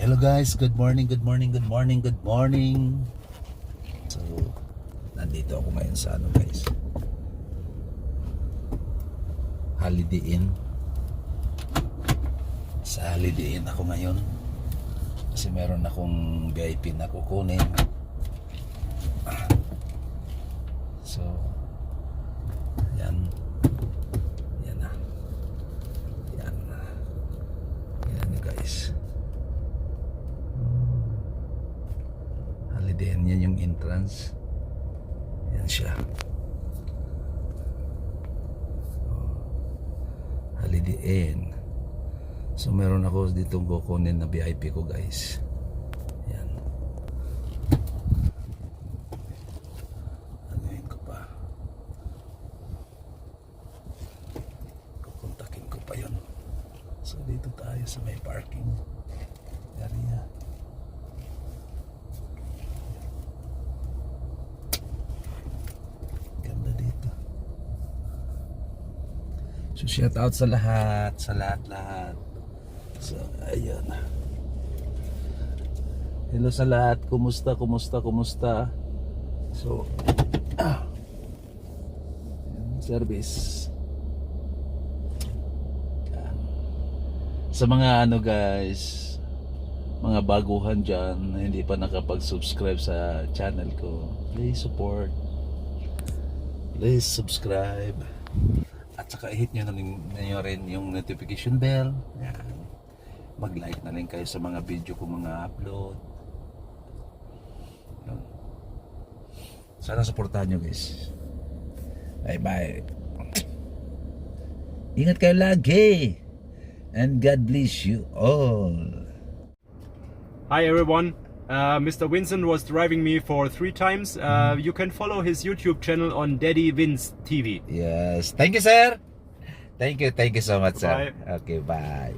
Hello guys, good morning, good morning, good morning, good morning. So, nandito ako ngayon sa ano guys, Holiday Inn. Sa Holiday Inn ako ngayon kasi meron akong VIP na kukunin. So, yan. Yan na. Yan na. Yan guys. Holiday Inn, yan yung entrance. Yan siya. Holiday Inn. So meron ako dito kukunin na VIP ko guys. Yan. Anuhin ko pa. Kukontakin ko pa yun. So dito tayo sa may parking area. Ganda dito. So shout out sa lahat, lahat. So ayun. Hello sa lahat, kumusta? So service. Sa mga ano guys, mga baguhan dyan na hindi pa nakapag-subscribe sa channel ko, please support, please subscribe, at saka hit nyo na rin yung notification bell. Yan. Mag-like na rin kayo sa mga video ko mga upload. Yan. Sana supportahan nyo guys. Bye bye. Ingat kayo lagi, and God bless you all. Hi everyone, Mr. Vincent was driving me for 3 times. You can follow his YouTube channel on Daddy Vince TV. Yes, thank you sir. Thank you so much sir. Bye. Okay, bye.